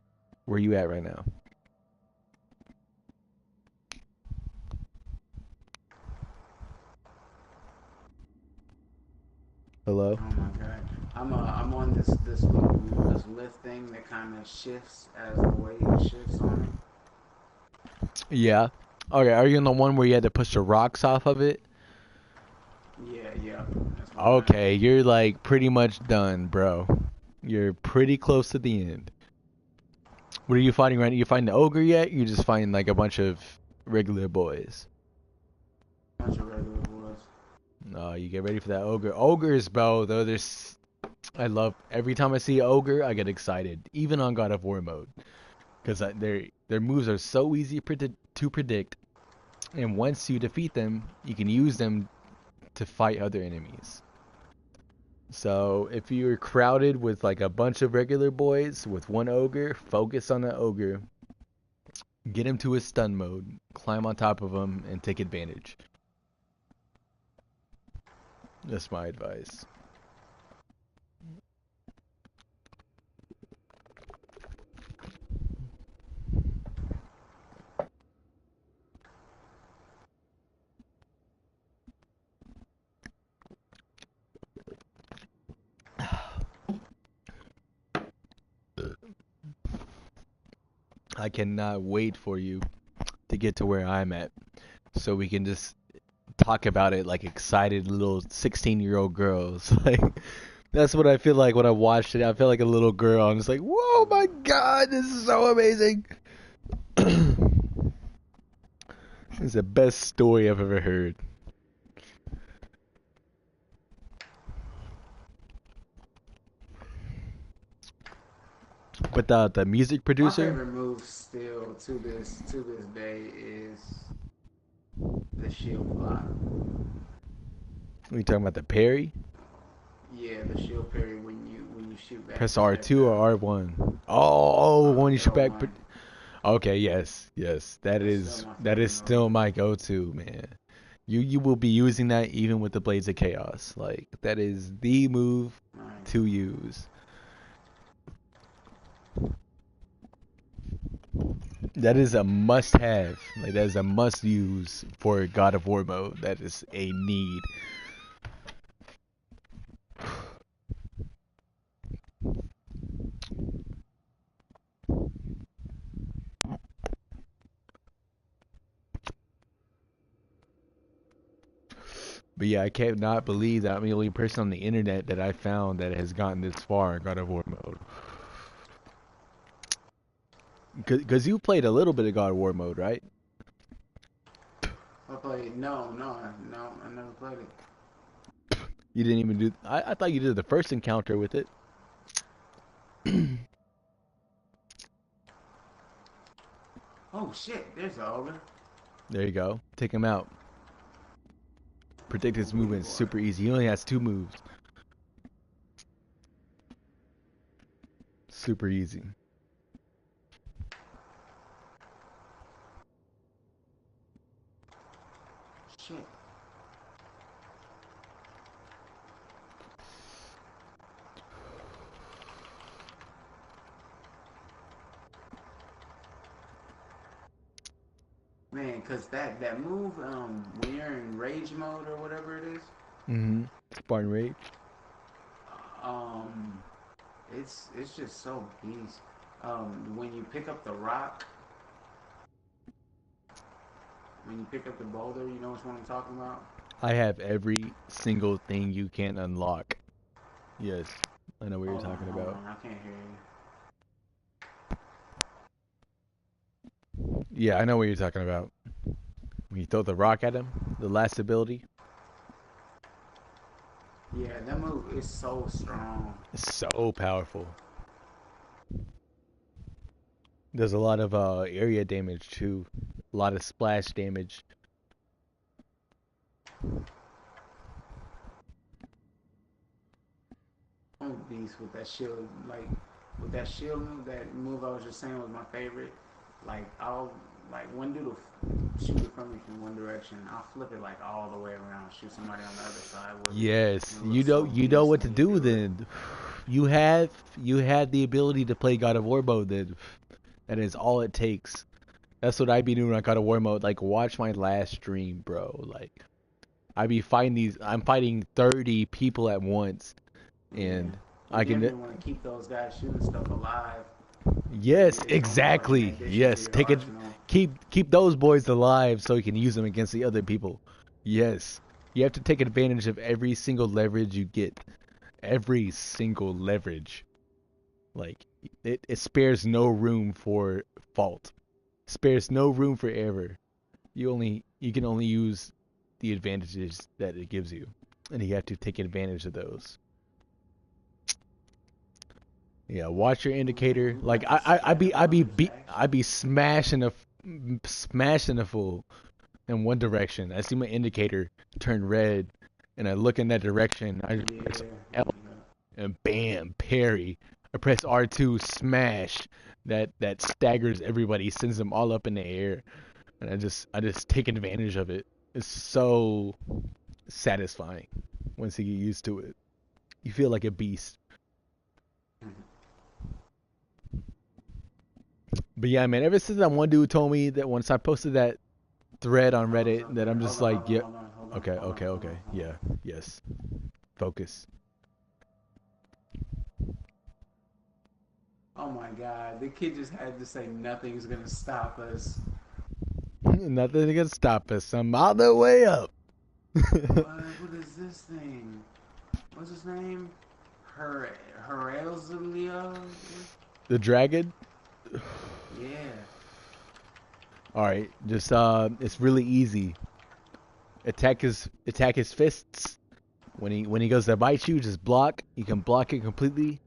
Where are you at right now? Hello? Oh my god. I'm on this lift thing that kind of shifts as the weight shifts on it. Yeah. Okay, are you in the one where you had to push the rocks off of it? Yeah. Okay, you're like pretty much done, bro. You're pretty close to the end. What are you fighting right now? You fighting the ogre yet? You just fighting like a bunch of regular boys? Bunch of regular boys. No, you get ready for that ogre. Ogres, bro, though, I love, every time I see ogre, I get excited. Even on God of War mode. Because their moves are so easy to predict. And once you defeat them, you can use them to fight other enemies. So if you're crowded with like a bunch of regular boys with one ogre, focus on the ogre. Get him to his stun mode. Climb on top of him and take advantage. That's my advice. I cannot wait for you to get to where I'm at, so we can just talk about it like excited little 16-year-old girls. Like, That's what I feel like when I watched it. I feel like a little girl. I'm just like, whoa, my God, this is so amazing. It's the best story I've ever heard. But the music My producer, favorite move still to this day is the shield block. we talking about the parry? Yeah, the shield parry when you shoot back Press R2 projectile. or R1? Oh, when you shoot back. L1. Okay, yes. That That's still is my that is favorite still move. my go-to, man. You will be using that even with the Blades of Chaos. Like that is the move Nice. to use. That is a must-have. Like that is a must-use for God of War mode. That is a need. But yeah, I can't not believe that I'm the only person on the internet that I found that has gotten this far in God of War mode. Cause you played a little bit of God of War mode, right? I played no, I never played it. You didn't even do. I thought you did the first encounter with it. Oh shit, there's the ogre. There you go. Take him out. Predict his Ooh, movement is boy. super easy. He only has 2 moves. Super easy. Shit. Man, cause that move, when you're in rage mode or whatever it is, Mm-hmm. Spartan Rage. um, it's just so beast. When you pick up the rock, when you pick up the boulder, you know which one I'm talking about. I have every single thing you can unlock. Yes, I know what you're talking Hold about. on, I can't hear you. Yeah, I know what you're talking about. When you throw the rock at him, the last ability, Yeah, that move is so strong. is so powerful. There's a lot of area damage too. A lot of splash damage. I'm a beast with that shield. Like with that shield move, that move I was just saying was my favorite. Like I'll like one dude will shoot it from me from one direction. I'll flip it like all the way around, shoot somebody on the other side with it. Yes, And it looks so you know beast what to when you do do it. then. You have the ability to play God of War mode then. That is all it takes. That's what I be doing on God of War mode. Like watch my last stream, bro. Like I'm fighting 30 people at once Yeah. and You I can. definitely want to keep those guys shooting stuff alive to Yes, get almost like an exactly. addition to Yes, your take it. arsenal. Keep those boys alive so you can use them against the other people. Yes, you have to take advantage of every single leverage you get. Every single leverage. Like it spares no room for fault. Spares no room for error. You can only use the advantages that it gives you, and you have to take advantage of those. Yeah, watch your Oh man, indicator. we Like got the scatterbugs, I actually. be smashing a fool in one direction. I see my indicator turn red, and I look in that direction. I press Yeah. L and bam, parry. I press R2, smash. That staggers everybody, sends them all up in the air, and I just take advantage of it. It's so satisfying once you get used to it. You feel like a beast. But yeah, man, ever since that one dude told me that once I posted that thread on Oh, Reddit, so that good. I'm just Hold on, like, hold on, yeah, hold on, hold on, okay, hold on, okay, hold on, okay, hold on. yeah, yes, focus. Oh my god, the kid just had to say nothing's gonna stop us. Nothing can stop us. I'm all the way up. What is this thing? What's his name? Herelzlia? The dragon. Yeah. All right, just it's really easy. Attack his fists. When he goes to bite you, just block. You can block it completely.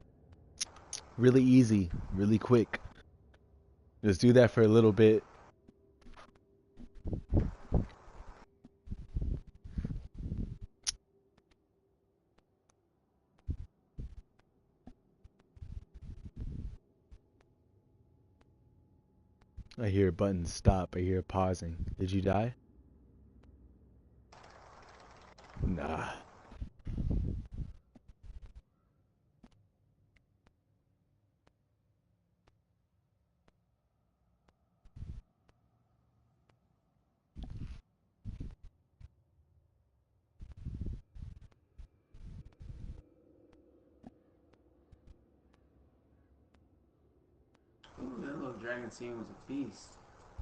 Really easy, really quick. Just do that for a little bit. I hear a button stop. I hear pausing. Did you die? Nah. Ooh, that little dragon scene was a feast.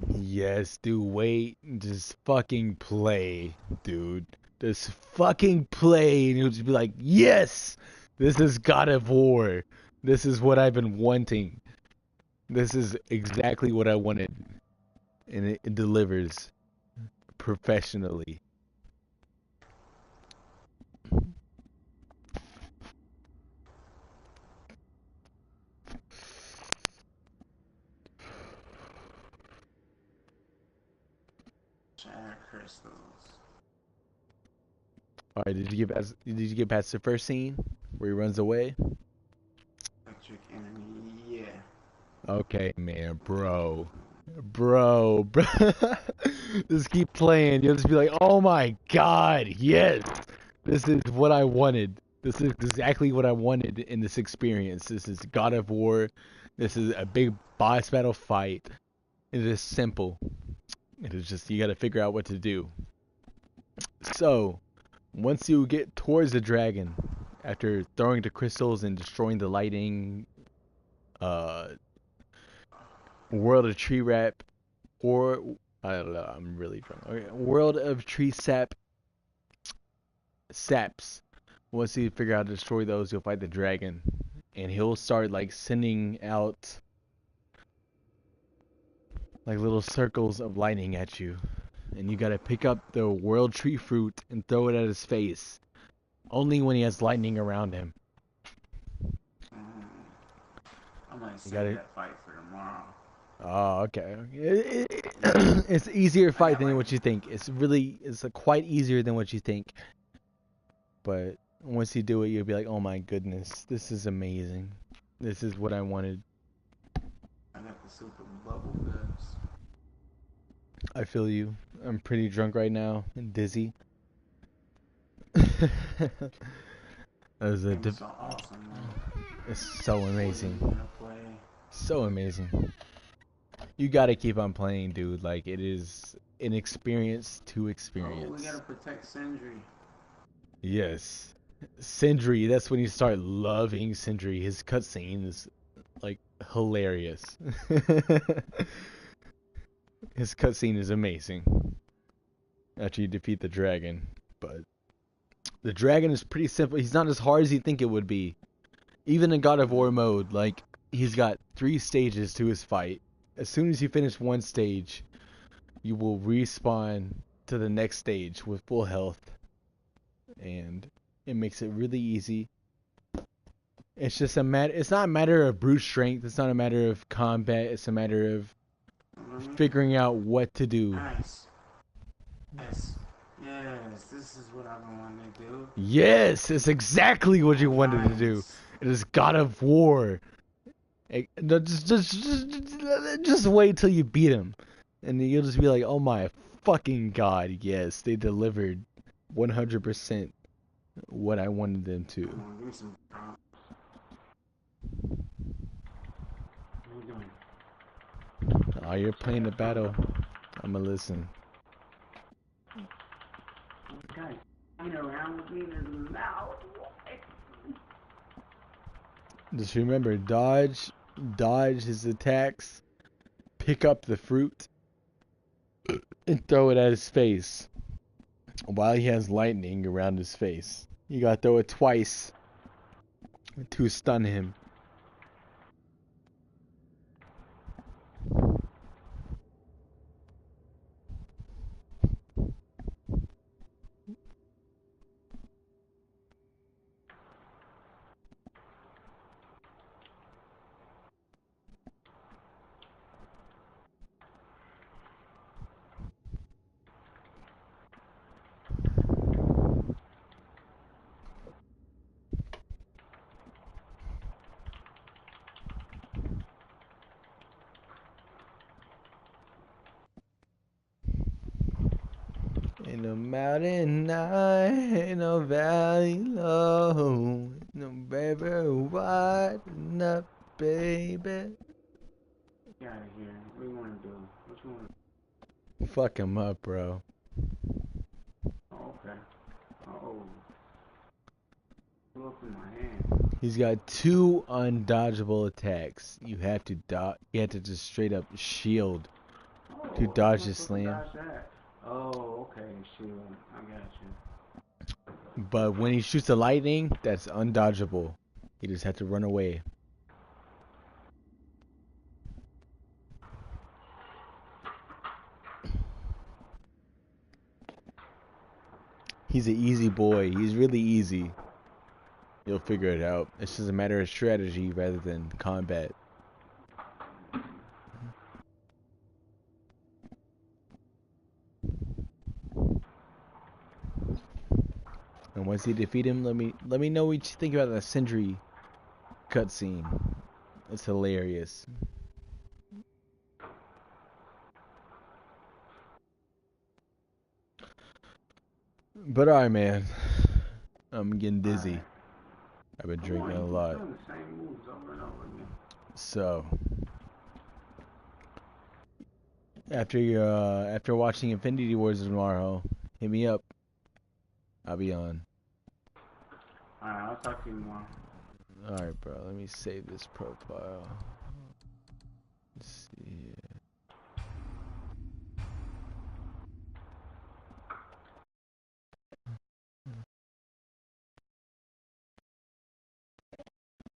Yes, dude, wait. Just fucking play, dude. Just fucking play, and you'll just be like, yes! This is God of War. This is what I've been wanting. This is exactly what I wanted. And it delivers professionally. Shattered crystals. Alright, did you get past the first scene where he runs away? Electric enemy, yeah. Okay, man, bro. Bro. Just keep playing. You'll just be like, oh my god, yes! This is what I wanted. This is exactly what I wanted in this experience. This is God of War. This is a big boss battle fight. It is simple. It is just, you gotta figure out what to do. So, once you get towards the dragon, after throwing the crystals and destroying the lighting, World of Tree Rap, or I don't know, I'm really drunk. Okay, World of Tree Saps. Once you figure out how to destroy those, you'll fight the dragon, and he'll start like sending out like little circles of lightning at you, and you gotta pick up the World Tree Fruit and throw it at his face. Only when he has lightning around him. I might save gotta- that fight for tomorrow. Oh, okay. It's easier fight than what you think. It's quite easier than what you think. But once you do it, you'll be like, oh my goodness, this is amazing. This is what I wanted. I got the super bubble guts. I feel you. I'm pretty drunk right now and dizzy. That was a It's so awesome, man. It's so amazing. Gonna play. So amazing. You gotta keep on playing, dude. Like, it is an experience to Oh, experience. we gotta protect Sindri. Yes. Sindri, that's when you start loving Sindri. His cutscene is, like, hilarious. His cutscene is amazing. After you defeat the dragon. But the dragon is pretty simple. He's not as hard as you think it would be. Even in God of War mode, like, he's got 3 stages to his fight. As soon as you finish one stage, you will respawn to the next stage with full health. And it makes it really easy. It's just it's not a matter of brute strength, it's not a matter of combat, it's a matter of figuring out what to do. Nice. Yes. Yes, this is what I've been wanting to do. Yes, it's exactly what you wanted to do. Nice. It is God of War. No, just wait till you beat him. And you'll just be like, oh my fucking god, yes, they delivered 100% what I wanted them to. Come on, give me some prompts. What are we doing? Oh, you're playing the battle. I'ma listen. This guy hanging around with me in his mouth. Just remember, dodge his attacks, pick up the fruit, and throw it at his face while he has lightning around his face. You gotta throw it twice to stun him. In a mountain high, in a valley low, no river wide enough, baby. Get out of here. What do you want to do? What you want to Fuck him up, bro. Oh, okay. Oh. Blew up in my hand. He's got 2 undodgeable attacks. You have to you have to just straight up shield Oh, to how dodge am I his supposed to slam. dodge that? Oh, okay. Shield. I got you. But when he shoots the lightning, that's undodgeable. You just have to run away. He's an easy boy. He's really easy. You'll figure it out. It's just a matter of strategy rather than combat. And once you defeat him, let me know what you think about the Sindri cutscene. It's hilarious. But alright, man. I'm getting dizzy. Alright. I've been Come on, drinking you a keep lot. doing the same moves over and over again. So after watching Infinity Wars tomorrow, hit me up. I'll be on. Alright, I'll talk to you tomorrow. Alright, bro. Let me save this profile. Let's see here.